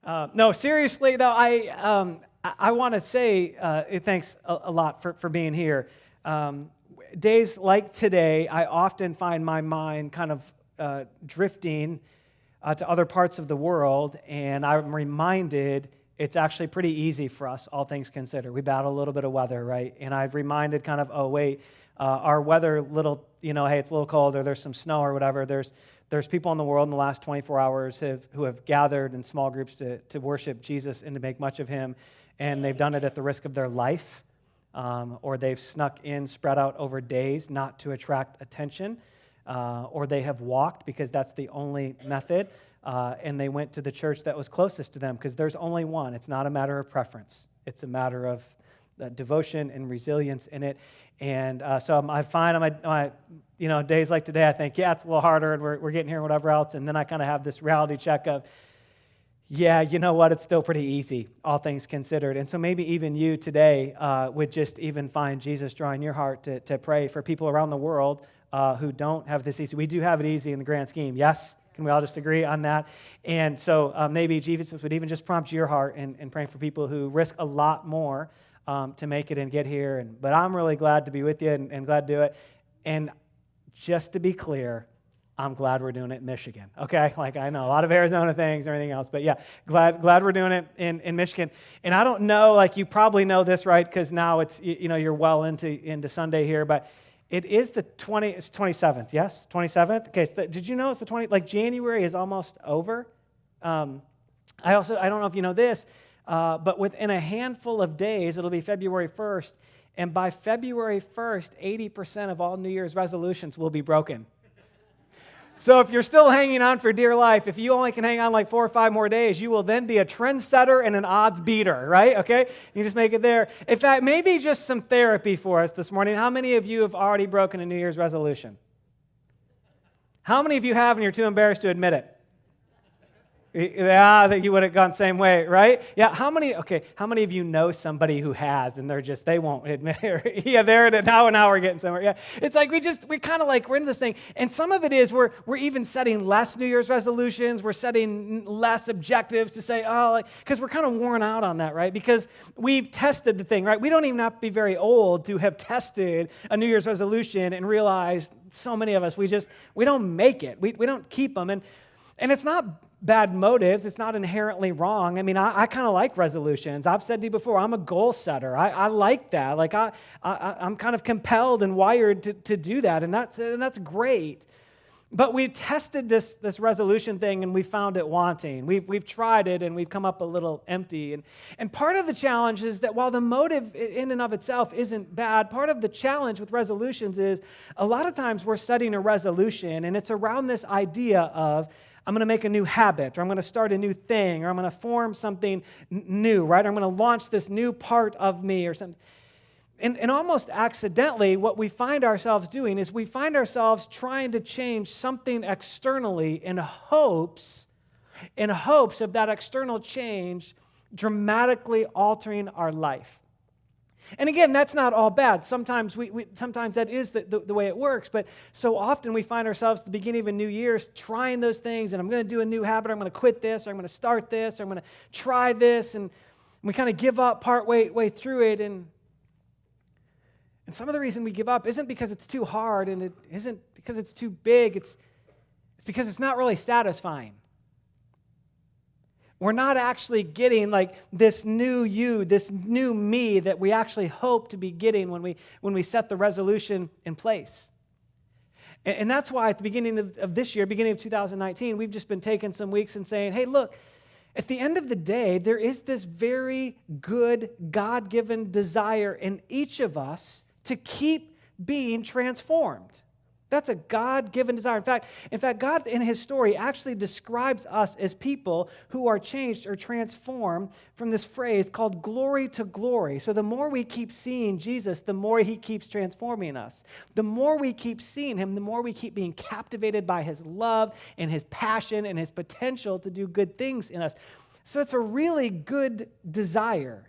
No, seriously though, I want to say thanks a lot for being here. Days like today, I often find my mind kind of drifting to other parts of the world, and I'm reminded it's actually pretty easy for us, all things considered. We battle a little bit of weather, right? And I've reminded kind of, oh wait, our weather little, hey, it's a little cold, or there's some snow or whatever. There's people in the world in the last 24 hours who have gathered in small groups to worship Jesus and to make much of him, and they've done it at the risk of their life, or they've snuck in, spread out over days, not to attract attention, or they have walked because that's the only method, and they went to the church that was closest to them because there's only one. It's not a matter of preference. It's a matter of devotion and resilience in it. And so I find days like today, I think, yeah, it's a little harder, and we're getting here and whatever else. And then I kind of have this reality check of, yeah, you know what? It's still pretty easy, all things considered. And so maybe even you today would just even find Jesus drawing your heart to pray for people around the world who don't have this easy. We do have it easy in the grand scheme. Yes? Can we all just agree on that? And so maybe Jesus would even just prompt your heart in praying for people who risk a lot more to make it and get here. But I'm really glad to be with you and glad to do it. And just to be clear, I'm glad we're doing it in Michigan, okay? Like, I know a lot of Arizona things and everything else, but yeah, glad we're doing it in Michigan. And I don't know, like, you probably know this, right? Because now it's, you're well into Sunday here, but it is it's 27th, yes? 27th? Okay, so did you know it's the 20th? Like, January is almost over. I don't know if you know this, but within a handful of days, it'll be February 1st, and by February 1st, 80% of all New Year's resolutions will be broken. So if you're still hanging on for dear life, if you only can hang on like 4 or 5 more days, you will then be a trendsetter and an odds beater, right? Okay? You just make it there. In fact, maybe just some therapy for us this morning. How many of you have already broken a New Year's resolution? How many of you have and you're too embarrassed to admit it? Yeah, I think you would have gone the same way, right? Yeah, how many of you know somebody who has and they won't admit it? Yeah, now we're getting somewhere. Yeah, it's like we're kind of like, we're into this thing. And some of it is we're even setting less New Year's resolutions. We're setting less objectives to say, because we're kind of worn out on that, right? Because we've tested the thing, right? We don't even have to be very old to have tested a New Year's resolution and realized so many of us, we don't make it. We don't keep them. And it's not bad motives. It's not inherently wrong. I mean, I kind of like resolutions. I've said to you before, I'm a goal setter. I like that. Like I'm kind of compelled and wired to do that, and that's great. But we've tested this resolution thing, and we found it wanting. We've tried it, and we've come up a little empty. And part of the challenge is that while the motive in and of itself isn't bad, part of the challenge with resolutions is a lot of times we're setting a resolution, and it's around this idea of, I'm going to make a new habit, or I'm going to start a new thing, or I'm going to form something new, right? Or I'm going to launch this new part of me or something. And almost accidentally, what we find ourselves doing is we find ourselves trying to change something externally in hopes of that external change dramatically altering our life. And again, that's not all bad. Sometimes sometimes that is the way it works, but so often we find ourselves at the beginning of a new year trying those things, and I'm going to do a new habit, or I'm going to quit this, or I'm going to start this, or I'm going to try this, and we kind of give up part way through it, and some of the reason we give up isn't because it's too hard, and it isn't because it's too big, it's because it's not really satisfying. We're not actually getting like this new you, this new me that we actually hope to be getting when we set the resolution in place. And that's why at the beginning of this year, beginning of 2019, we've just been taking some weeks and saying, hey, look, at the end of the day, there is this very good God-given desire in each of us to keep being transformed. That's a God-given desire. In fact, God in his story actually describes us as people who are changed or transformed from this phrase called glory to glory. So the more we keep seeing Jesus, the more he keeps transforming us. The more we keep seeing him, the more we keep being captivated by his love and his passion and his potential to do good things in us. So it's a really good desire.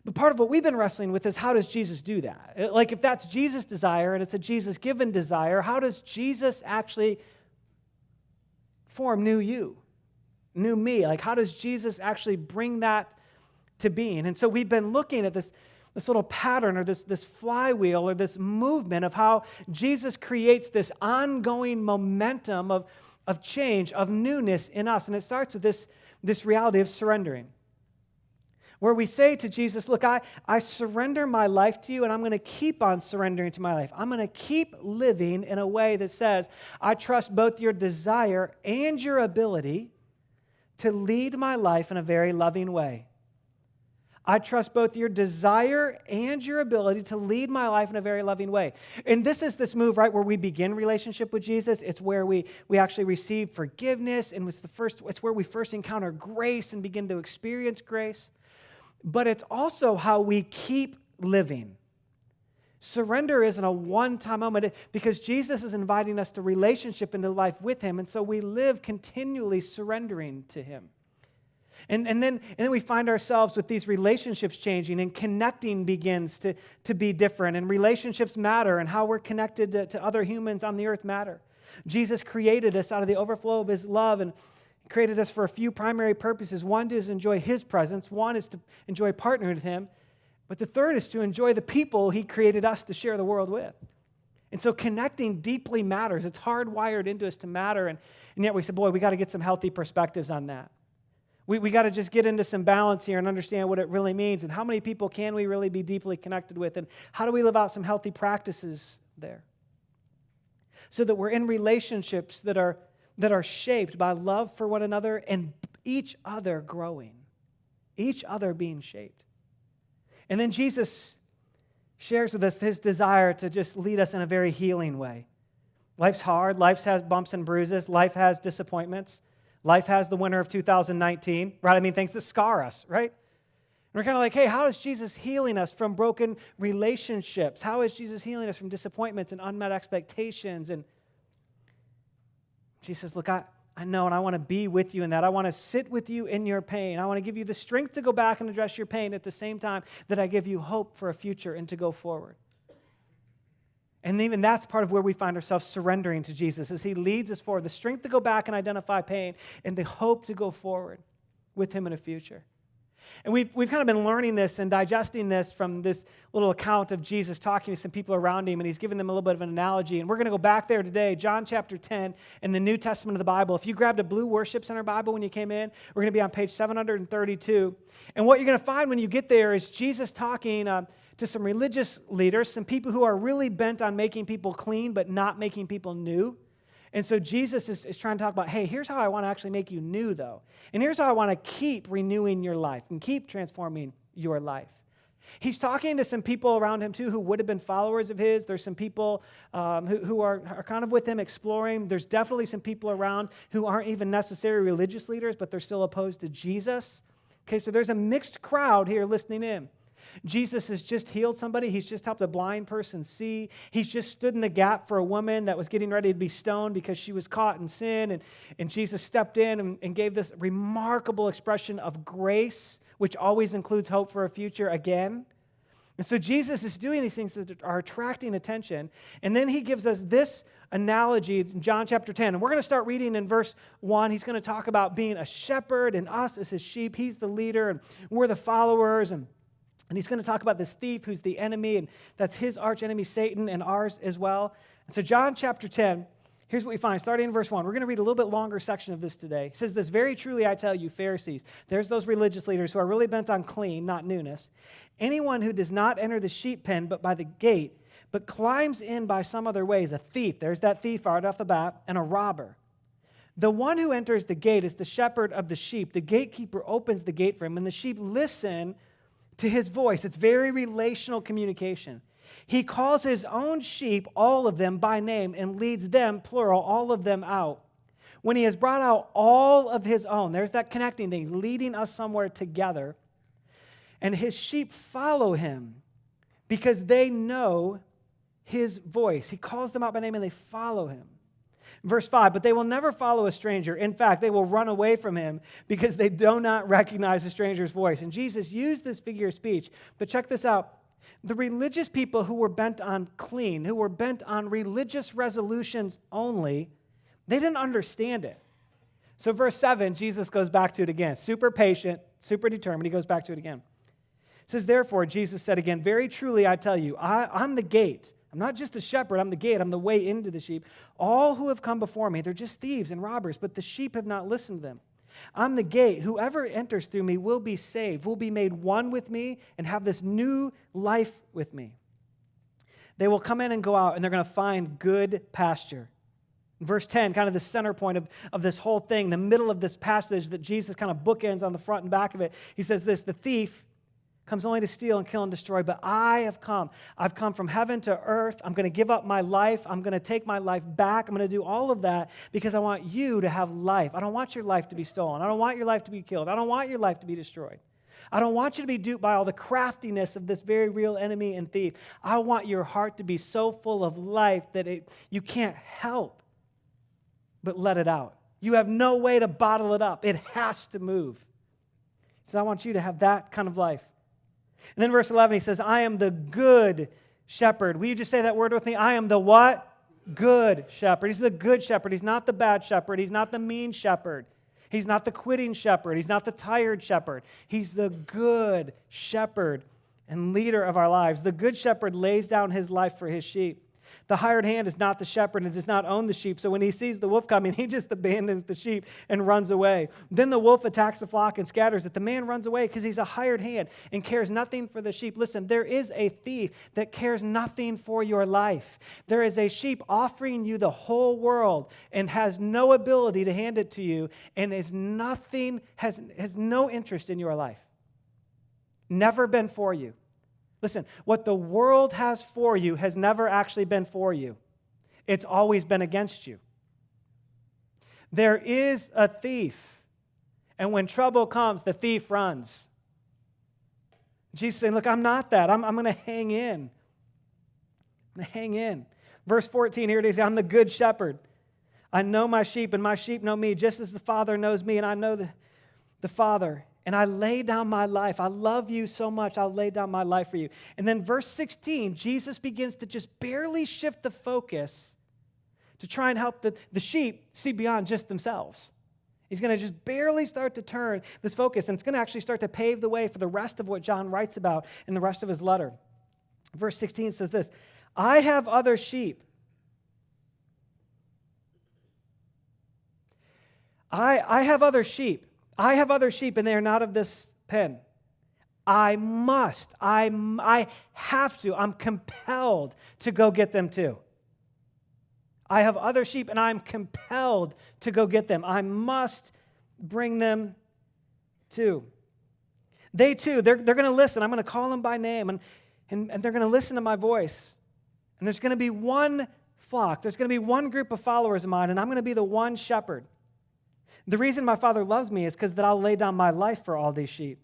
But part of what we've been wrestling with is, how does Jesus do that? Like, if that's Jesus' desire and it's a Jesus-given desire, how does Jesus actually form new you? new me? Like, how does Jesus actually bring that to being? And so we've been looking at this little pattern or this flywheel or this movement of how Jesus creates this ongoing momentum of change, of newness in us. And it starts with this reality of surrendering, where we say to Jesus, look, I surrender my life to you, and I'm going to keep on surrendering to my life. I'm going to keep living in a way that says, I trust both your desire and your ability to lead my life in a very loving way. I trust both your desire and your ability to lead my life in a very loving way. And this is this move, right, where we begin relationship with Jesus. It's where we actually receive forgiveness, and it's where we first encounter grace and begin to experience grace. But it's also how we keep living. Surrender isn't a one-time moment because Jesus is inviting us to relationship into life with him, and so we live continually surrendering to him. And then we find ourselves with these relationships changing, and connecting begins to be different, and relationships matter, and how we're connected to other humans on the earth matter. Jesus created us out of the overflow of his love and created us for a few primary purposes. One is to enjoy his presence. One is to enjoy partnering with him. But the third is to enjoy the people he created us to share the world with. And so connecting deeply matters. It's hardwired into us to matter. And yet we said, boy, we got to get some healthy perspectives on that. We got to just get into some balance here and understand what it really means, and how many people can we really be deeply connected with, and how do we live out some healthy practices there so that we're in relationships that are shaped by love for one another and each other growing, each other being shaped. And then Jesus shares with us his desire to just lead us in a very healing way. Life's hard. Life has bumps and bruises. Life has disappointments. Life has the winter of 2019, right? I mean, things that scar us, right? And we're kind of like, hey, how is Jesus healing us from broken relationships? How is Jesus healing us from disappointments and unmet expectations? And Jesus says, look, I know, and I want to be with you in that. I want to sit with you in your pain. I want to give you the strength to go back and address your pain at the same time that I give you hope for a future and to go forward. And even that's part of where we find ourselves surrendering to Jesus, as he leads us forward, the strength to go back and identify pain and the hope to go forward with him in a future. And we've kind of been learning this and digesting this from this little account of Jesus talking to some people around him, and he's giving them a little bit of an analogy. And we're going to go back there today, John chapter 10 in the New Testament of the Bible. If you grabbed a blue worship center Bible when you came in, we're going to be on page 732. And what you're going to find when you get there is Jesus talking to some religious leaders, some people who are really bent on making people clean but not making people new. And so Jesus is trying to talk about, hey, here's how I want to actually make you new, though. And here's how I want to keep renewing your life and keep transforming your life. He's talking to some people around him, too, who would have been followers of his. There's some people who are kind of with him exploring. There's definitely some people around who aren't even necessarily religious leaders, but they're still opposed to Jesus. Okay, so there's a mixed crowd here listening in. Jesus has just healed somebody. He's just helped a blind person see. He's just stood in the gap for a woman that was getting ready to be stoned because she was caught in sin. And Jesus stepped in and gave this remarkable expression of grace, which always includes hope for a future again. And so Jesus is doing these things that are attracting attention. And then he gives us this analogy in John chapter 10. And we're going to start reading in verse 1. He's going to talk about being a shepherd and us as his sheep. He's the leader and we're the followers. And he's going to talk about this thief who's the enemy, and that's his arch enemy, Satan, and ours as well. And so John chapter 10, here's what we find. Starting in verse 1, we're going to read a little bit longer section of this today. It says this, very truly I tell you, Pharisees, there's those religious leaders who are really bent on clean, not newness. Anyone who does not enter the sheep pen but by the gate, but climbs in by some other way is a thief. There's that thief right off the bat, and a robber. The one who enters the gate is the shepherd of the sheep. The gatekeeper opens the gate for him, and the sheep listen to his voice. It's very relational communication. He calls his own sheep, all of them, by name and leads them, plural, all of them out. When he has brought out all of his own, there's that connecting thing, leading us somewhere together, and his sheep follow him because they know his voice. He calls them out by name and they follow him. Verse 5, but they will never follow a stranger. In fact, they will run away from him because they do not recognize a stranger's voice. And Jesus used this figure of speech. But check this out. The religious people who were bent on clean, who were bent on religious resolutions only, they didn't understand it. So verse 7, Jesus goes back to it again. Super patient, super determined. He goes back to it again. It says, therefore, Jesus said again, very truly I tell you, I'm the gate. I'm not just the shepherd, I'm the gate. I'm the way into the sheep. All who have come before me, they're just thieves and robbers, but the sheep have not listened to them. I'm the gate. Whoever enters through me will be saved, will be made one with me, and have this new life with me. They will come in and go out, and they're going to find good pasture. Verse 10, kind of the center point of this whole thing, the middle of this passage that Jesus kind of bookends on the front and back of it. He says this, the thief comes only to steal and kill and destroy, but I have come. I've come from heaven to earth. I'm going to give up my life. I'm going to take my life back. I'm going to do all of that because I want you to have life. I don't want your life to be stolen. I don't want your life to be killed. I don't want your life to be destroyed. I don't want you to be duped by all the craftiness of this very real enemy and thief. I want your heart to be so full of life that you can't help but let it out. You have no way to bottle it up. It has to move. So I want you to have that kind of life. And then verse 11, he says, I am the good shepherd. Will you just say that word with me? I am the what? Good shepherd. He's the good shepherd. He's not the bad shepherd. He's not the mean shepherd. He's not the quitting shepherd. He's not the tired shepherd. He's the good shepherd and leader of our lives. The good shepherd lays down his life for his sheep. The hired hand is not the shepherd and does not own the sheep. So when he sees the wolf coming, he just abandons the sheep and runs away. Then the wolf attacks the flock and scatters it. The man runs away because he's a hired hand and cares nothing for the sheep. Listen, there is a thief that cares nothing for your life. There is a sheep offering you the whole world and has no ability to hand it to you and has no interest in your life. Never been for you. Listen, what the world has for you has never actually been for you. It's always been against you. There is a thief, and when trouble comes, the thief runs. Jesus is saying, look, I'm not that. I'm going to hang in. I'm going to hang in. Verse 14, here it is. I'm the good shepherd. I know my sheep, and my sheep know me, just as the Father knows me, and I know the Father. And I lay down my life. I love you so much, I'll lay down my life for you. And then verse 16, Jesus begins to just barely shift the focus to try and help the sheep see beyond just themselves. He's going to just barely start to turn this focus, and it's going to actually start to pave the way for the rest of what John writes about in the rest of his letter. Verse 16 says this, I have other sheep. I have other sheep. I have other sheep, and they are not of this pen. I have to, I'm compelled to go get them too. I have other sheep, and I'm compelled to go get them. I must bring them too. They too, they're going to listen. I'm going to call them by name, and they're going to listen to my voice. And there's going to be one flock. There's going to be one group of followers of mine, and I'm going to be the one shepherd. The reason my Father loves me is because that I'll lay down my life for all these sheep,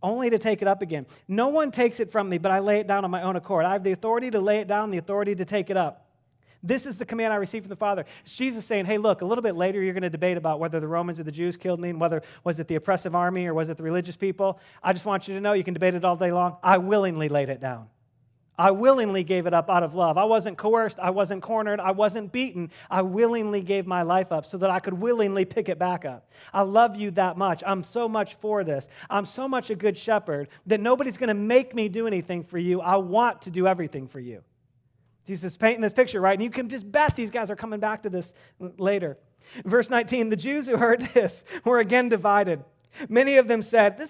only to take it up again. No one takes it from me, but I lay it down on my own accord. I have the authority to lay it down, the authority to take it up. This is the command I received from the Father. It's Jesus saying, hey, look, a little bit later you're going to debate about whether the Romans or the Jews killed me, and whether was it the oppressive army or was it the religious people. I just want you to know you can debate it all day long. I willingly laid it down. I willingly gave it up out of love. I wasn't coerced. I wasn't cornered. I wasn't beaten. I willingly gave my life up so that I could willingly pick it back up. I love you that much. I'm so much for this. I'm so much a good shepherd that nobody's going to make me do anything for you. I want to do everything for you. Jesus is painting this picture, right? And you can just bet these guys are coming back to this later. Verse 19, the Jews who heard this were again divided. Many of them said,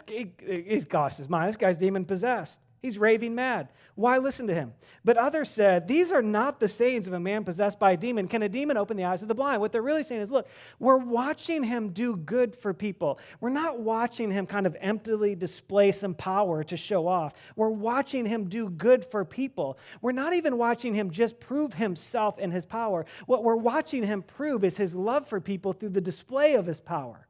he's lost his mind. This guy's demon-possessed. He's raving mad. Why listen to him? But others said, these are not the sayings of a man possessed by a demon. Can a demon open the eyes of the blind? What they're really saying is, look, we're watching him do good for people. We're not watching him kind of emptily display some power to show off. We're watching him do good for people. We're not even watching him just prove himself and his power. What we're watching him prove is his love for people through the display of his power.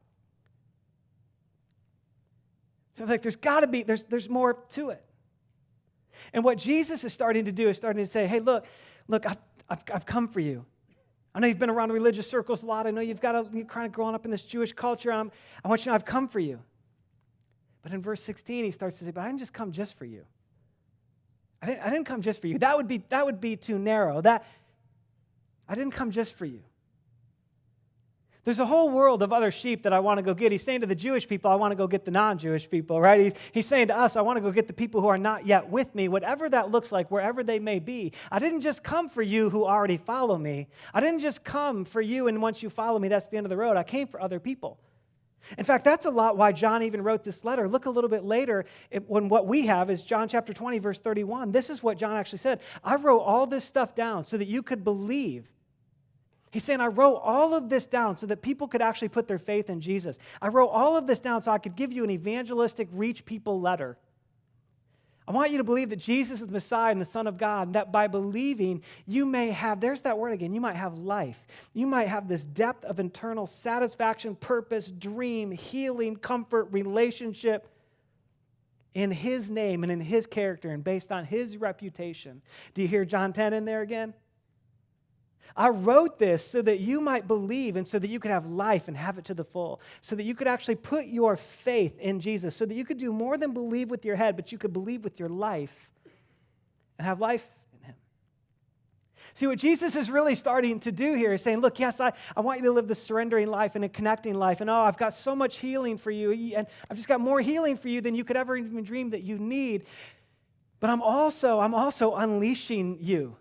So like there's got to be, there's more to it. And what Jesus is starting to do is starting to say, hey, look, I've come for you. I know you've been around religious circles a lot. I know you're kind of growing up in this Jewish culture. I want you to know I've come for you. But in verse 16, he starts to say, but I didn't just come just for you. I didn't come just for you. That would be too narrow. I didn't come just for you. There's a whole world of other sheep that I want to go get. He's saying to the Jewish people, I want to go get the non-Jewish people, right? He's saying to us, I want to go get the people who are not yet with me, whatever that looks like, wherever they may be. I didn't just come for you who already follow me. I didn't just come for you, and once you follow me, that's the end of the road. I came for other people. In fact, that's a lot why John even wrote this letter. Look a little bit later when what we have is John chapter 20, verse 31. This is what John actually said. I wrote all this stuff down so that you could believe. He's saying, I wrote all of this down so that people could actually put their faith in Jesus. I wrote all of this down so I could give you an evangelistic, reach people letter. I want you to believe that Jesus is the Messiah and the Son of God, and that by believing, you may have, there's that word again, you might have life. You might have this depth of internal satisfaction, purpose, dream, healing, comfort, relationship in His name and in His character and based on His reputation. Do you hear John 10 in there again? I wrote this so that you might believe and so that you could have life and have it to the full, so that you could actually put your faith in Jesus, so that you could do more than believe with your head, but you could believe with your life and have life in Him. See, what Jesus is really starting to do here is saying, look, yes, I want you to live this surrendering life and a connecting life, and I've got so much healing for you, and I've just got more healing for you than you could ever even dream that you need, but I'm also unleashing you.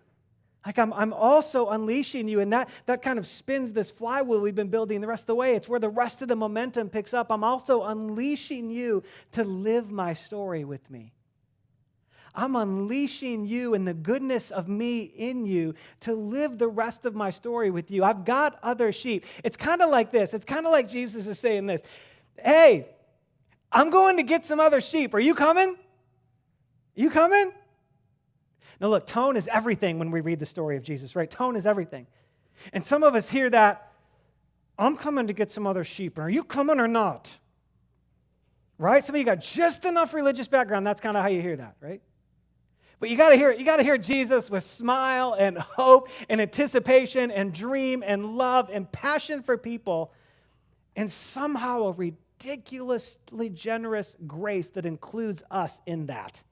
Like I'm also unleashing you, and that kind of spins this flywheel we've been building the rest of the way. It's where the rest of the momentum picks up. I'm also unleashing you to live my story with me. I'm unleashing you and the goodness of me in you to live the rest of my story with you. I've got other sheep. It's kind of like this. It's kind of like Jesus is saying this. Hey, I'm going to get some other sheep. Are you coming? You coming? Now look, tone is everything when we read the story of Jesus, right? Tone is everything. And some of us hear that, I'm coming to get some other sheep. Are you coming or not? Right? Some of you got just enough religious background. That's kind of how you hear that, right? But you got to hear Jesus with smile and hope and anticipation and dream and love and passion for people and somehow a ridiculously generous grace that includes us in that.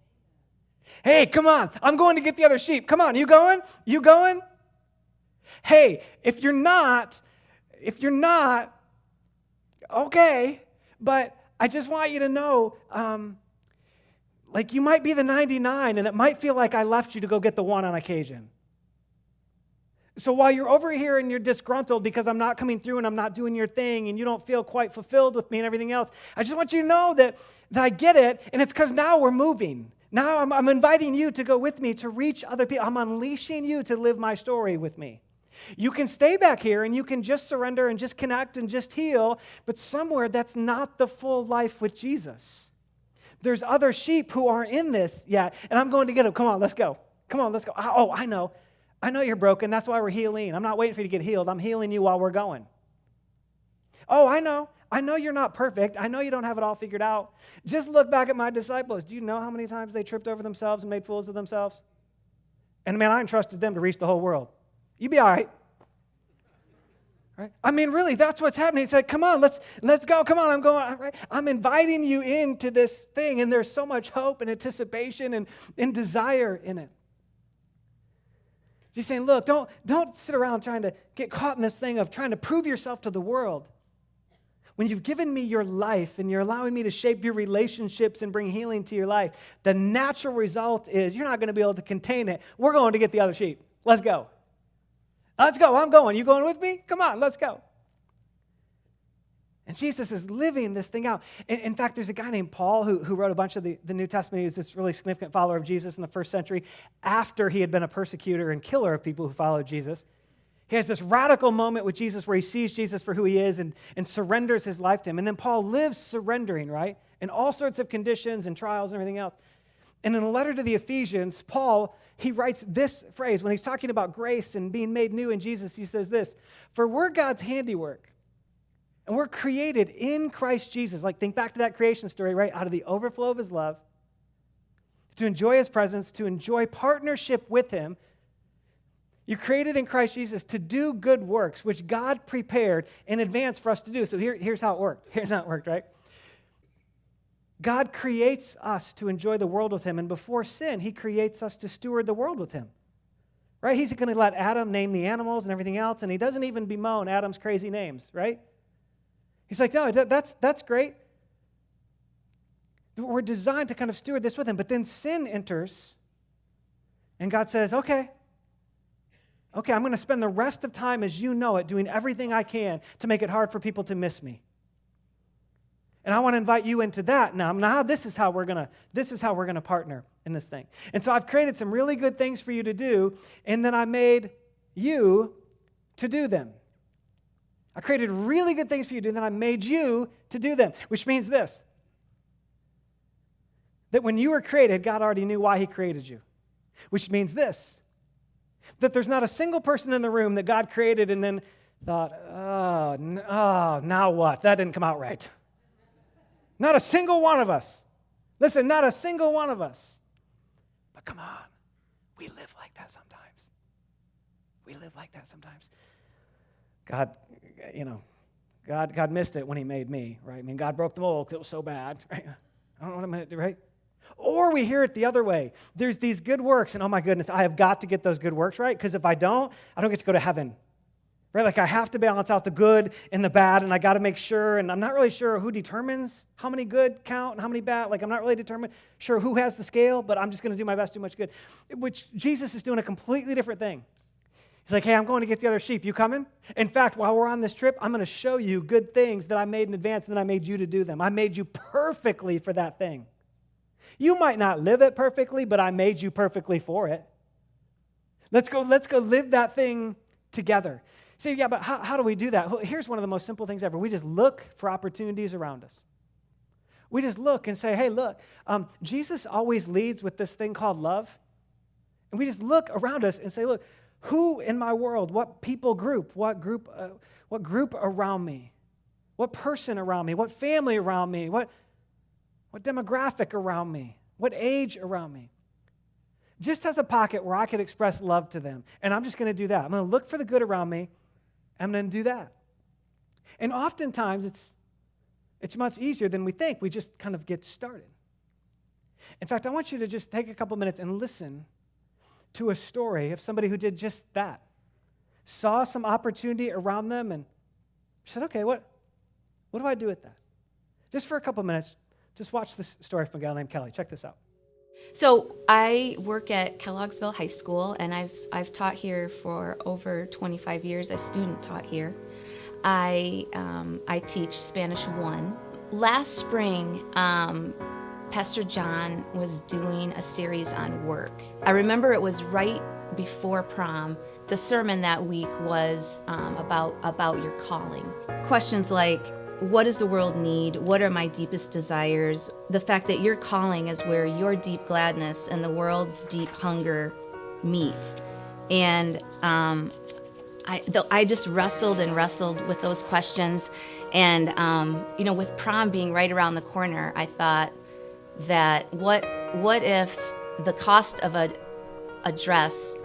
Hey, come on, I'm going to get the other sheep. Come on, you going? You going? Hey, if you're not, okay, but I just want you to know, like you might be the 99 and it might feel like I left you to go get the one on occasion. So while you're over here and you're disgruntled because I'm not coming through and I'm not doing your thing and you don't feel quite fulfilled with me and everything else, I just want you to know that I get it, and it's because now we're moving. Now I'm inviting you to go with me to reach other people. I'm unleashing you to live my story with me. You can stay back here and you can just surrender and just connect and just heal, but somewhere that's not the full life with Jesus. There's other sheep who aren't in this yet, and I'm going to get them. Come on, let's go. Come on, let's go. Oh, I know. I know you're broken. That's why we're healing. I'm not waiting for you to get healed. I'm healing you while we're going. Oh, I know. I know you're not perfect. I know you don't have it all figured out. Just look back at my disciples. Do you know how many times they tripped over themselves and made fools of themselves? And man, I entrusted them to reach the whole world. You'd be all right. Right? I mean, really, that's what's happening. He said, come on, let's go. Come on, I'm going. Right? I'm inviting you into this thing, and there's so much hope and anticipation and desire in it. Just saying, look, don't sit around trying to get caught in this thing of trying to prove yourself to the world. When you've given me your life and you're allowing me to shape your relationships and bring healing to your life, the natural result is you're not going to be able to contain it. We're going to get the other sheep. Let's go. Let's go. I'm going. You going with me? Come on, let's go. And Jesus is living this thing out. In fact, there's a guy named Paul who wrote a bunch of the New Testament. He was this really significant follower of Jesus in the first century after he had been a persecutor and killer of people who followed Jesus. He has this radical moment with Jesus where he sees Jesus for who he is and surrenders his life to him. And then Paul lives surrendering, right? In all sorts of conditions and trials and everything else. And in a letter to the Ephesians, Paul, he writes this phrase. When he's talking about grace and being made new in Jesus, he says this, "For we're God's handiwork, and we're created in Christ Jesus." Like, think back to that creation story, right? Out of the overflow of his love, to enjoy his presence, to enjoy partnership with him. You're created in Christ Jesus to do good works, which God prepared in advance for us to do. So here's how it worked. Here's how it worked, right? God creates us to enjoy the world with him, and before sin, he creates us to steward the world with him. right? He's going to let Adam name the animals and everything else, and he doesn't even bemoan Adam's crazy names, right? He's like, no, that's great. We're designed to kind of steward this with him, but then sin enters, and God says, okay, I'm going to spend the rest of time as you know it doing everything I can to make it hard for people to miss me. And I want to invite you into that now. Now, this is how we're going to partner in this thing. And so I've created some really good things for you to do, and then I made you to do them. I created really good things for you to do, and then I made you to do them, which means this, that when you were created, God already knew why he created you, which means this, that there's not a single person in the room that God created and then thought, oh, now what? That didn't come out right. Not a single one of us. Listen, not a single one of us. But come on, we live like that sometimes. We live like that sometimes. God missed it when he made me, right? I mean, God broke the mold because it was so bad, right? I don't know what I'm going to do, right? Or we hear it the other way. There's these good works, and oh my goodness, I have got to get those good works, right? Because if I don't get to go to heaven, right? Like I have to balance out the good and the bad, and I got to make sure, and I'm not really sure who determines how many good count and how many bad. Like I'm not really sure who has the scale, but I'm just going to do my best to do much good, which Jesus is doing a completely different thing. He's like, hey, I'm going to get the other sheep. You coming? In fact, while we're on this trip, I'm going to show you good things that I made in advance, and then I made you to do them. I made you perfectly for that thing. You might not live it perfectly, but I made you perfectly for it. Let's go live that thing together. Say, yeah, but how do we do that? Well, here's one of the most simple things ever. We just look for opportunities around us. We just look and say, hey, look, Jesus always leads with this thing called love. And we just look around us and say, look, who in my world, what people group, what group around me, what person around me, what family around me, what demographic around me, what age around me, just has a pocket where I could express love to them. And I'm just going to do that. I'm going to look for the good around me. I'm going to do that. And oftentimes, it's much easier than we think. We just kind of get started. In fact, I want you to just take a couple minutes and listen to a story of somebody who did just that. Saw some opportunity around them and said, okay, what do I do with that? Just for a couple minutes, just watch this story from a gal named Kelly. Check this out. So I work at Kelloggsville High School, and I've taught here for over 25 years. I student taught here. I teach Spanish 1. Last spring, Pastor John was doing a series on work. I remember it was right before prom. The sermon that week was about your calling. Questions like, what does the world need? What are my deepest desires? The fact that your calling is where your deep gladness and the world's deep hunger meet. And I just wrestled with those questions. And, with prom being right around the corner, I thought that what if the cost of a dress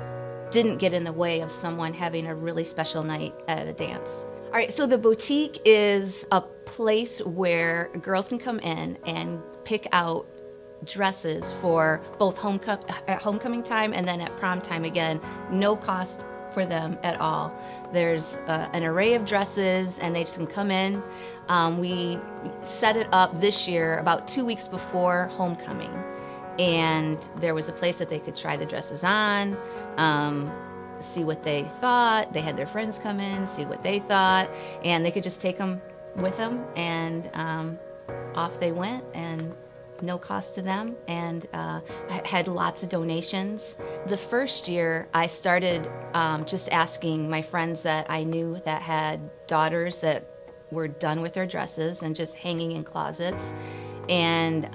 didn't get in the way of someone having a really special night at a dance? All right, so the boutique is a place where girls can come in and pick out dresses for both at homecoming time and then at prom time. Again, no cost for them at all. There's an array of dresses, and they just can come in. We set it up this year about 2 weeks before homecoming, and there was a place that they could try the dresses on, see what they thought. They had their friends come in, see what they thought, and they could just take them with them, and off they went, and no cost to them, and I had lots of donations. The first year, I started just asking my friends that I knew that had daughters that were done with their dresses and just hanging in closets, and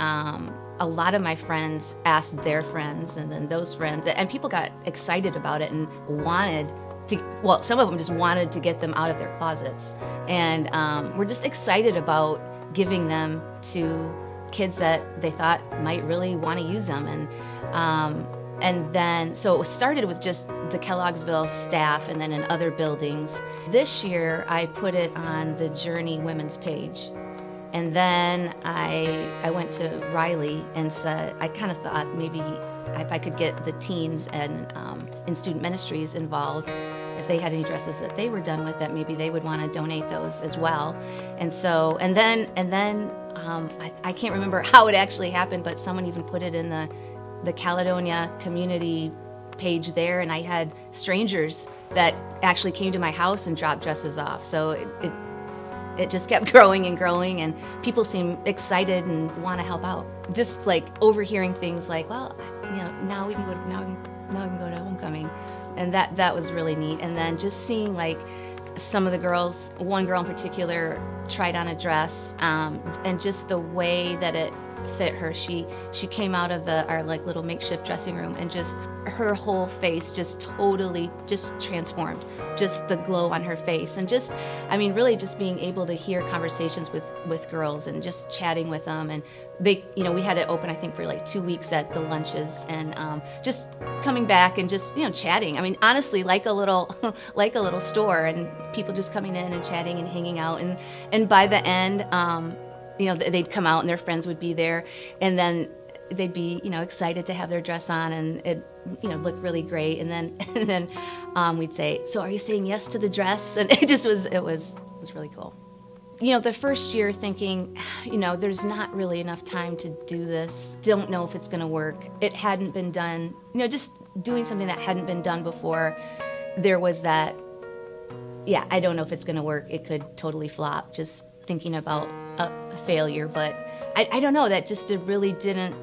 a lot of my friends asked their friends, and then those friends, and people got excited about it and wanted to, well, some of them just wanted to get them out of their closets. And we're just excited about giving them to kids that they thought might really want to use them. And then, so it started with just the Kelloggsville staff and then in other buildings. This year, I put it on the Journey Women's page. And then I went to Riley and said, I kind of thought maybe if I could get the teens and in student ministries involved, if they had any dresses that they were done with, that maybe they would want to donate those as well. And so, and then I can't remember how it actually happened, but someone even put it in the Caledonia community page there, and I had strangers that actually came to my house and dropped dresses off. So it just kept growing and growing, and people seem excited and want to help out. Just like overhearing things like, well, now we can go to homecoming, and that was really neat. And then just seeing like some of the girls, one girl in particular tried on a dress, and just the way that it fit her. She came out of our like little makeshift dressing room, and just her whole face just totally just transformed. Just the glow on her face, and just, I mean, really just being able to hear conversations with girls and just chatting with them. And they, we had it open I think for like 2 weeks at the lunches, and just coming back and just chatting. I mean, honestly, like a little like a little store, and people just coming in and chatting and hanging out. And by the end, they'd come out and their friends would be there, and then they'd be, excited to have their dress on, and it, looked really great. And then we'd say, "So are you saying yes to the dress?" And it was really cool. The first year thinking, there's not really enough time to do this. Don't know if it's going to work. It hadn't been done, just doing something that hadn't been done before. There was that, I don't know if it's going to work. It could totally flop. Just thinking about a failure, but I don't know, that just really didn't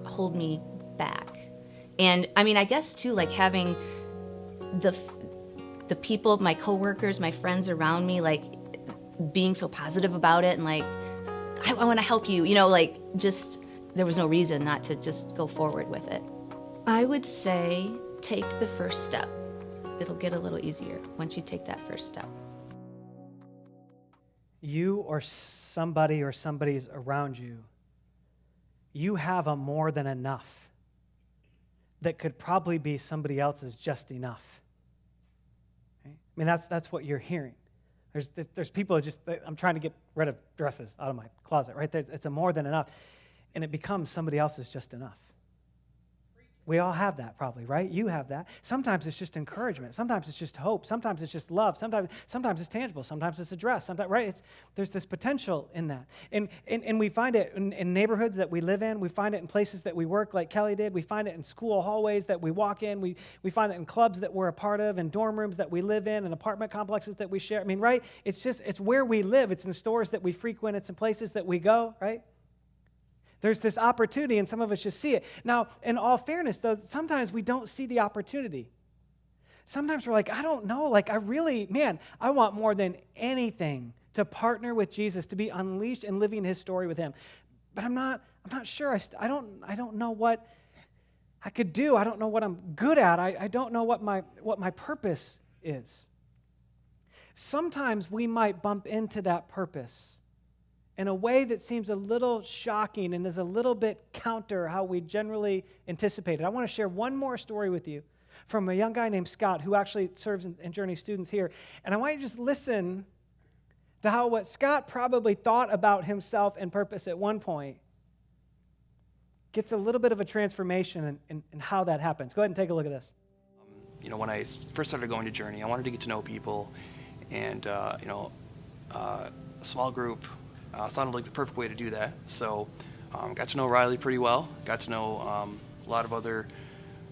hold me back. And I mean, I guess too, like having the people, my coworkers, my friends around me, like being so positive about it, and like, I want to help you, like just, there was no reason not to just go forward with it. I would say take the first step. It'll get a little easier once you take that first step. You or somebody or somebody's around you, you have a more than enough that could probably be somebody else's just enough. Okay? I mean, that's what you're hearing. There's people I'm trying to get rid of dresses out of my closet, right? It's a more than enough, and it becomes somebody else's just enough. We all have that probably, right? You have that. Sometimes it's just encouragement. Sometimes it's just hope. Sometimes it's just love. Sometimes it's tangible. Sometimes it's a dress. Sometimes, right? There's this potential in that. And we find it in neighborhoods that we live in. We find it in places that we work like Kelly did. We find it in school hallways that we walk in. We find it in clubs that we're a part of, in dorm rooms that we live in, and apartment complexes that we share. I mean, right? It's where we live. It's in stores that we frequent. It's in places that we go, right? There's this opportunity, and some of us just see it. Now, in all fairness, though, sometimes we don't see the opportunity. Sometimes we're like, I don't know, like I want more than anything to partner with Jesus, to be unleashed and living his story with him. But I'm not sure. I don't know what I could do. I don't know what I'm good at. I don't know what my purpose is. Sometimes we might bump into that purpose in a way that seems a little shocking and is a little bit counter how we generally anticipate it. I want to share one more story with you from a young guy named Scott who actually serves in Journey students here. And I want you to just listen to what Scott probably thought about himself and purpose at one point gets a little bit of a transformation in how that happens. Go ahead and take a look at this. When I first started going to Journey, I wanted to get to know people, and a small group sounded like the perfect way to do that. So got to know Riley pretty well, got to know a lot of other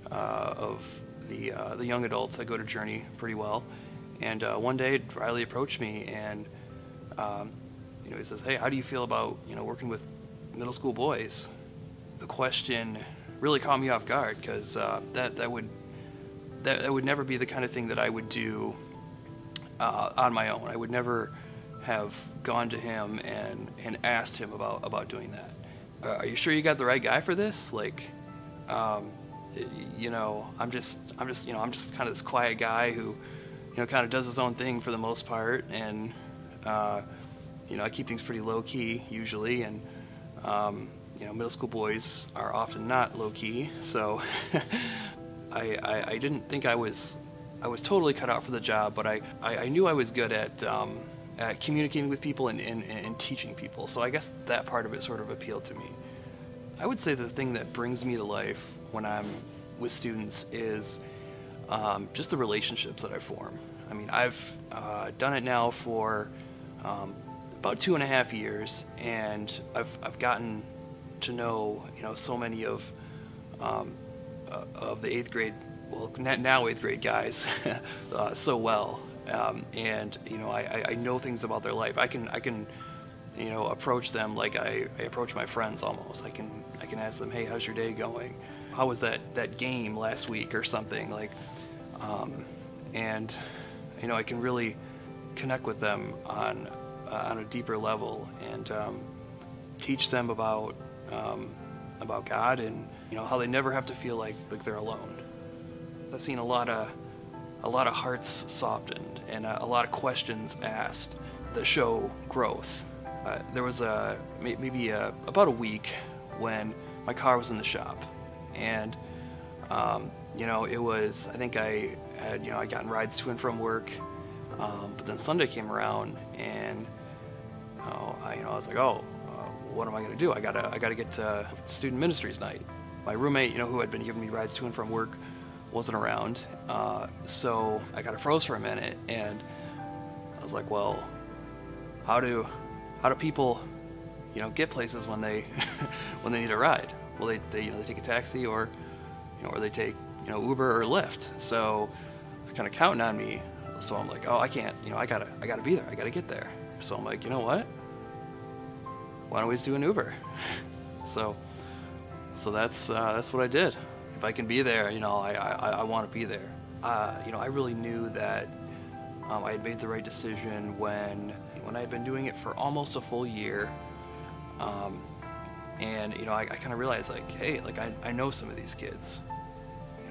of the young adults that go to Journey pretty well. And one day Riley approached me, and he says, "Hey, how do you feel about working with middle school boys?" The question really caught me off guard, because that would never be the kind of thing that I would do on my own. I would never have gone to him and asked him about doing that. Are you sure you got the right guy for this? I'm just kind of this quiet guy who, kind of does his own thing for the most part, and I keep things pretty low key usually, and middle school boys are often not low key, so I didn't think I was totally cut out for the job, but I knew I was good at at communicating with people and teaching people. So I guess that part of it sort of appealed to me. I would say the thing that brings me to life when I'm with students is just the relationships that I form. I mean, I've done it now for about 2.5 years, and I've gotten to know, so many of the 8th grade, well, now 8th grade guys so well. And I know things about their life. I can approach them like I approach my friends almost. I can ask them, hey, how's your day going? How was that game last week or something like, and I can really connect with them on a deeper level and teach them about God and how they never have to feel like they're alone. I've seen a lot of hearts softened and a lot of questions asked that show growth. There was maybe about a week when my car was in the shop, and it was, I think I had I'd gotten rides to and from work, but then Sunday came around and I was like, what am I going to do? I gotta get to student ministries night. My roommate, who had been giving me rides to and from work, wasn't around, so I kind of froze for a minute, and I was like, well, how do people, get places when they when they need a ride? Well, they take a taxi or they take Uber or Lyft. So they're kind of counting on me. So I'm like, I can't, I gotta be there. I gotta get there. So I'm like, you know what? Why don't we just do an Uber? So that's what I did. If I can be there, I want to be there. I really knew that I had made the right decision when I had been doing it for almost a full year. And I kind of realized, like, hey, like I know some of these kids.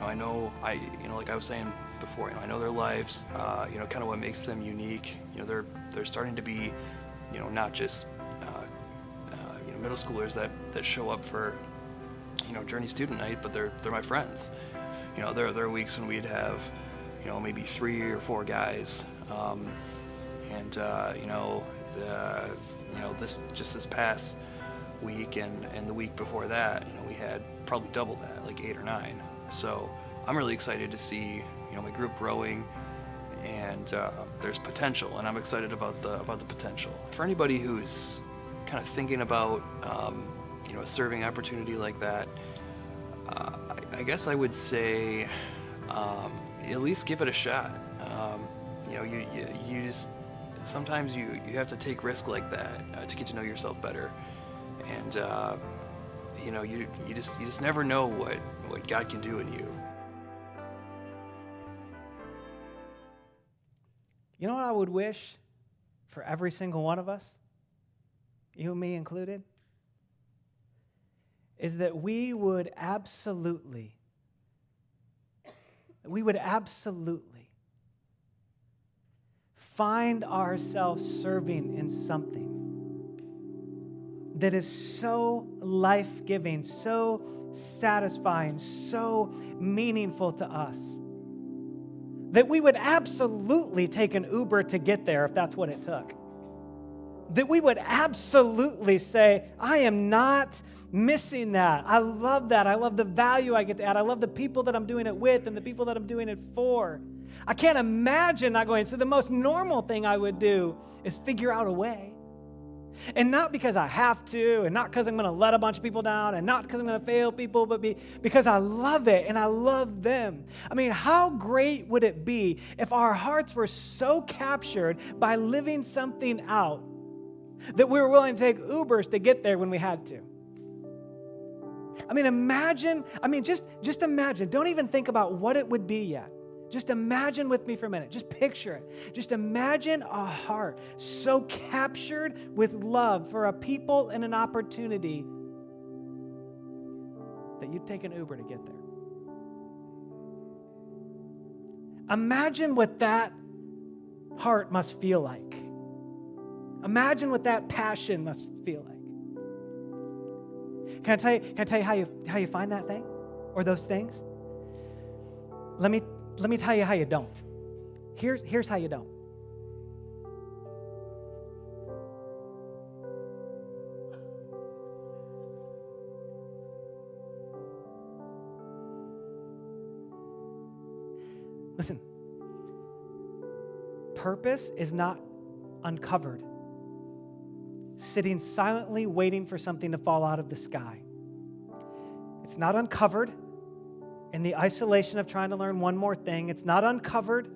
I know, like I was saying before, I know their lives. Kind of what makes them unique. They're starting to be, not just middle schoolers that show up for Journey Student Night, but they're my friends. There are weeks when we'd have maybe 3 or 4 guys, and this past week and the week before that, we had probably double that, like 8 or 9. So I'm really excited to see my group growing, and there's potential, and I'm excited about the potential. For anybody who's kind of thinking about a serving opportunity like that, I guess I would say at least give it a shot. You just sometimes you have to take risk like that to get to know yourself better, and you just never know what God can do in you. You know what I would wish for every single one of us, you and me included, is that we would absolutely find ourselves serving in something that is so life-giving, so satisfying, so meaningful to us, that we would absolutely take an Uber to get there if that's what it took. That we would absolutely say, I am not missing that. I love that. I love the value I get to add. I love the people that I'm doing it with and the people that I'm doing it for. I can't imagine not going. So the most normal thing I would do is figure out a way. And not because I have to, and not because I'm going to let a bunch of people down, and not because I'm going to fail people, but because I love it and I love them. I mean, how great would it be if our hearts were so captured by living something out that we were willing to take Ubers to get there when we had to? I mean, just imagine. Don't even think about what it would be yet. Just imagine with me for a minute. Just picture it. Just imagine a heart so captured with love for a people and an opportunity that you'd take an Uber to get there. Imagine what that heart must feel like. Imagine what that passion must feel like. Can I tell you how you find that thing or those things? Let me tell you how you don't. Here's how you don't. Listen, purpose is not uncovered, sitting silently waiting for something to fall out of the sky. It's not uncovered in the isolation of trying to learn one more thing. It's not uncovered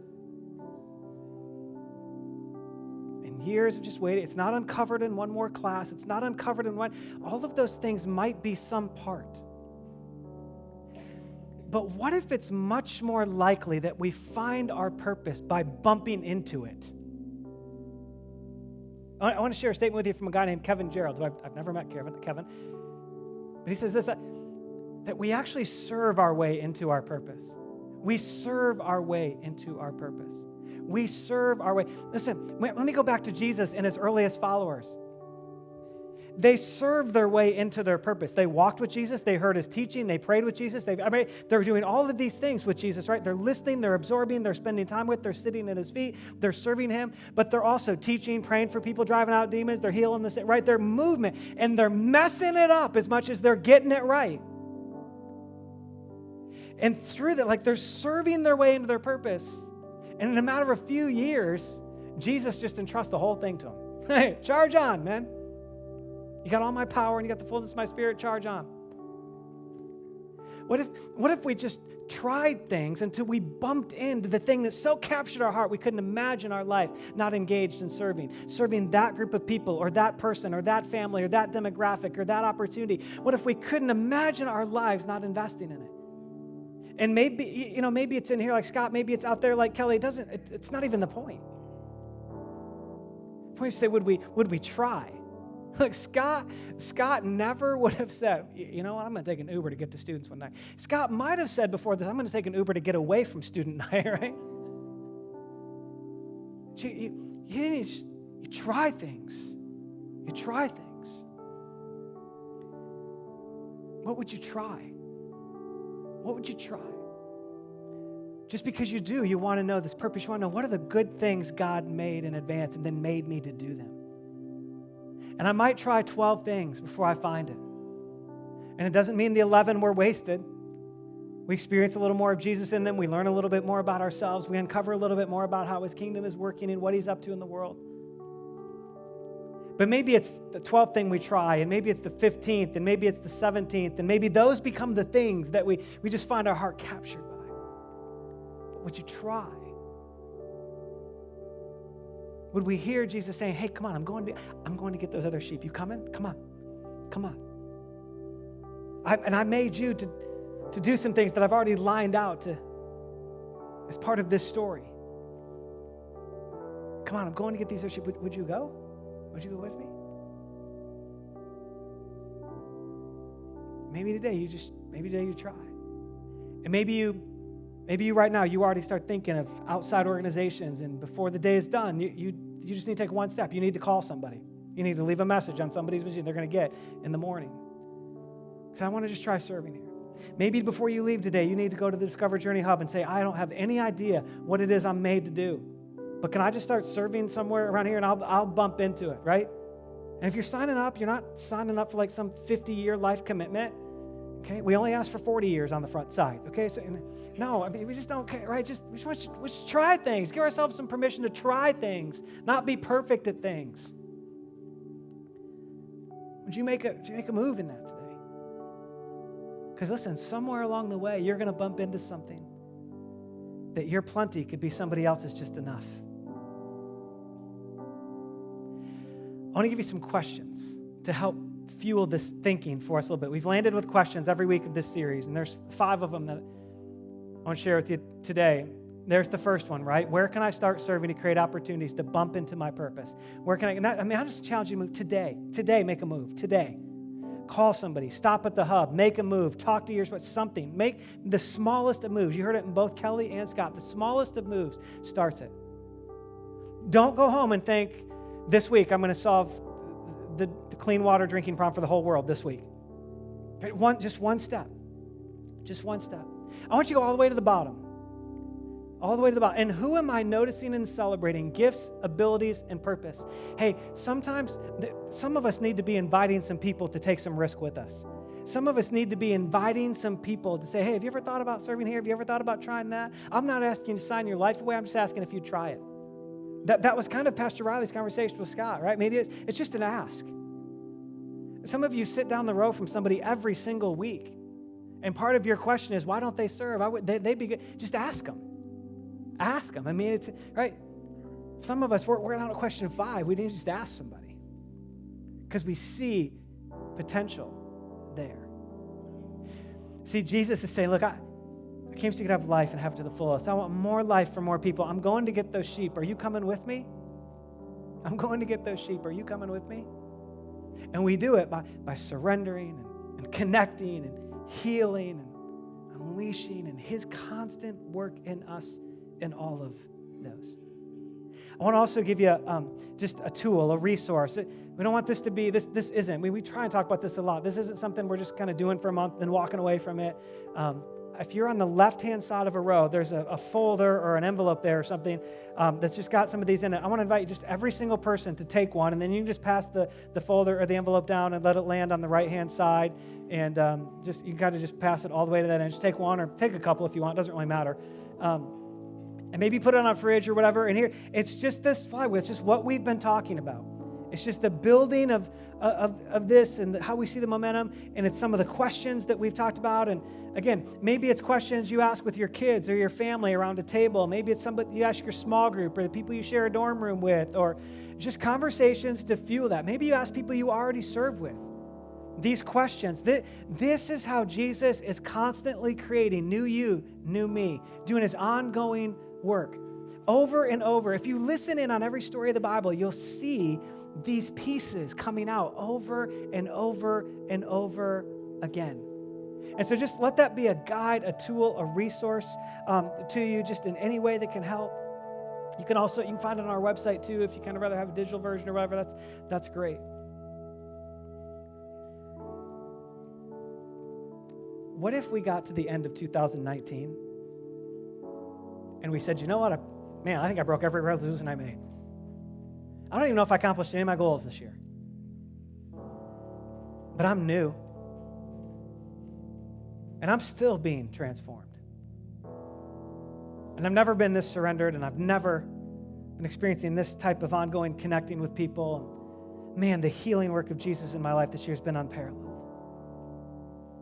in years of just waiting. It's not uncovered in one more class. It's not uncovered in one. All of those things might be some part. But what if it's much more likely that we find our purpose by bumping into it? I want to share a statement with you from a guy named Kevin Gerald, who I've never met Kevin. But he says this, that we actually serve our way into our purpose. We serve our way into our purpose. We serve our way. Listen, let me go back to Jesus and his earliest followers. They served their way into their purpose. They walked with Jesus. They heard his teaching. They prayed with Jesus. They're doing all of these things with Jesus, right? They're listening. They're absorbing. They're spending time with. They're sitting at his feet. They're serving him. But they're also teaching, praying for people, driving out demons. They're healing the sick, right? They're movement. And they're messing it up as much as they're getting it right. And through that, they're serving their way into their purpose. And in a matter of a few years, Jesus just entrusts the whole thing to them. Hey, charge on, man. You got all my power and you got the fullness of my spirit, charge on. What if we just tried things until we bumped into the thing that so captured our heart we couldn't imagine our life not engaged in serving that group of people or that person or that family or that demographic or that opportunity? What if we couldn't imagine our lives not investing in it? And maybe it's in here like Scott, maybe it's out there like Kelly. It's not even the point. The point is to say, would we try? Like Scott never would have said, you know what, I'm going to take an Uber to get to students one night. Scott might have said before this, I'm going to take an Uber to get away from student night, right? You try things. You try things. What would you try? What would you try? Just because you do, you want to know this purpose. You want to know what are the good things God made in advance and then made me to do them. And I might try 12 things before I find it. And it doesn't mean the 11 were wasted. We experience a little more of Jesus in them. We learn a little bit more about ourselves. We uncover a little bit more about how his kingdom is working and what he's up to in the world. But maybe it's the 12th thing we try, and maybe it's the 15th, and maybe it's the 17th, and maybe those become the things that we just find our heart captured by. But would you try? Would we hear Jesus saying, hey, come on, I'm going to get those other sheep. You coming? Come on. I made you to do some things that I've already lined out as part of this story. Come on, I'm going to get these other sheep. Would you go? Would you go with me? Maybe today you try. And maybe you right now, you already start thinking of outside organizations, and before the day is done, you just need to take one step. You need to call somebody. You need to leave a message on somebody's machine they're going to get in the morning. So I want to just try serving here. Maybe before you leave today, you need to go to the Discover Journey Hub and say, I don't have any idea what it is I'm made to do, but can I just start serving somewhere around here, and I'll bump into it, right? And if you're signing up, you're not signing up for like some 50-year life commitment. Okay, we only ask for 40 years on the front side. Okay, so no, I mean, we just don't care, right? We just try things. Give ourselves some permission to try things, not be perfect at things. Would you make a move in that today? Because listen, somewhere along the way, you're going to bump into something that your plenty could be somebody else's just enough. I want to give you some questions to help fuel this thinking for us a little bit. We've landed with questions every week of this series, and there's 5 of them that I want to share with you today. There's the first one, right? Where can I start serving to create opportunities to bump into my purpose? Where can I just challenge you to move today. Today, make a move. Today. Call somebody. Stop at the hub. Make a move. Talk to your spouse. Something. Make the smallest of moves. You heard it in both Kelly and Scott. The smallest of moves starts it. Don't go home and think, this week I'm going to solve the clean water drinking problem for the whole world this week. Just one step. Just one step. I want you to go all the way to the bottom. All the way to the bottom. And who am I noticing and celebrating? Gifts, abilities, and purpose. Hey, sometimes some of us need to be inviting some people to take some risk with us. Some of us need to be inviting some people to say, hey, have you ever thought about serving here? Have you ever thought about trying that? I'm not asking you to sign your life away. I'm just asking if you'd try it. That was kind of Pastor Riley's conversation with Scott, right? Maybe it's just an ask. Some of you sit down the row from somebody every single week, and part of your question is, why don't they serve? They'd be good. Just ask them. Ask them. I mean, it's, right? Some of us, we're on question 5. We need to just ask somebody because we see potential there. See, Jesus is saying, look, I came so you could have life and have it to the fullest. I want more life for more people. I'm going to get those sheep. Are you coming with me? I'm going to get those sheep. Are you coming with me? And we do it by surrendering and connecting and healing and unleashing and his constant work in us in all of those. I want to also give you just a tool, a resource. We don't want this to be, this isn't, we try and talk about this a lot. This isn't something we're just kind of doing for a month and walking away from it. If you're on the left-hand side of a row, there's a folder or an envelope there or something that's just got some of these in it. I want to invite just every single person to take one, and then you can just pass the folder or the envelope down and let it land on the right-hand side, and you got to just pass it all the way to that end. Just take one or take a couple if you want. It doesn't really matter. And maybe put it on a fridge or whatever. And here, it's just this flywheel. It's just what we've been talking about. It's just the building of this and how we see the momentum. And it's some of the questions that we've talked about. And again, maybe it's questions you ask with your kids or your family around a table. Maybe it's somebody you ask your small group or the people you share a dorm room with, or just conversations to fuel that. Maybe you ask people you already serve with. These questions, this is how Jesus is constantly creating new you, new me, doing his ongoing work over and over. If you listen in on every story of the Bible, you'll see these pieces coming out over and over and over again. And so just let that be a guide, a tool, a resource to you just in any way that can help. You can find it on our website too if you kind of rather have a digital version or whatever. That's great. What if we got to the end of 2019 and we said, you know what, I think I broke every resolution I made. I don't even know if I accomplished any of my goals this year. But I'm new. And I'm still being transformed. And I've never been this surrendered, and I've never been experiencing this type of ongoing connecting with people. Man, the healing work of Jesus in my life this year has been unparalleled.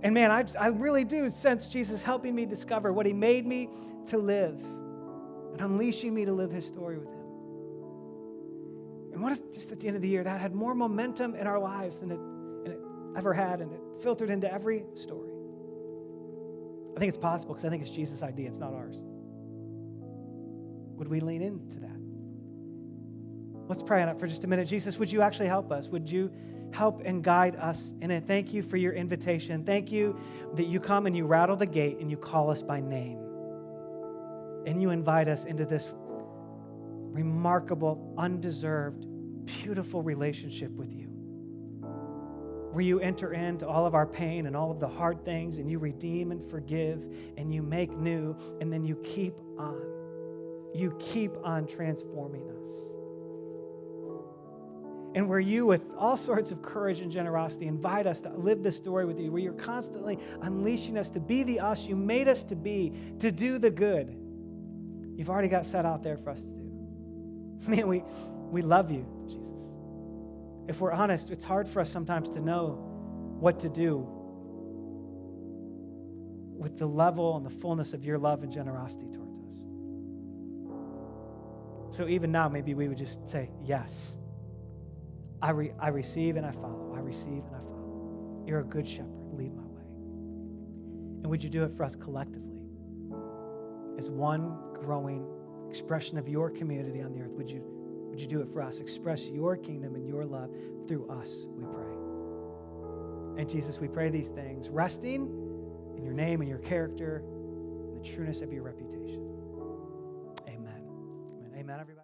And man, I really do sense Jesus helping me discover what he made me to live and unleashing me to live his story with him. And what if just at the end of the year that had more momentum in our lives than it ever had, and it filtered into every story? I think it's possible because I think it's Jesus' idea. It's not ours. Would we lean into that? Let's pray on it for just a minute. Jesus, would you actually help us? Would you help and guide us in it? Thank you for your invitation. Thank you that you come and you rattle the gate and you call us by name. And you invite us into this remarkable, undeserved, beautiful relationship with you, where you enter into all of our pain and all of the hard things, and you redeem and forgive, and you make new, and then you keep on. You keep on transforming us. And where you, with all sorts of courage and generosity, invite us to live this story with you, where you're constantly unleashing us to be the us you made us to be, to do the good you've already got set out there for us to do. Man, we love you, Jesus. If we're honest, it's hard for us sometimes to know what to do with the level and the fullness of your love and generosity towards us. So even now, maybe we would just say, yes, I receive and I follow. I receive and I follow. You're a good shepherd. Lead my way. And would you do it for us collectively as one growing expression of your community on the earth? Would you do it for us? Express your kingdom and your love through us, we pray. And Jesus, we pray these things, resting in your name and your character and the trueness of your reputation. Amen. Amen. Amen, everybody.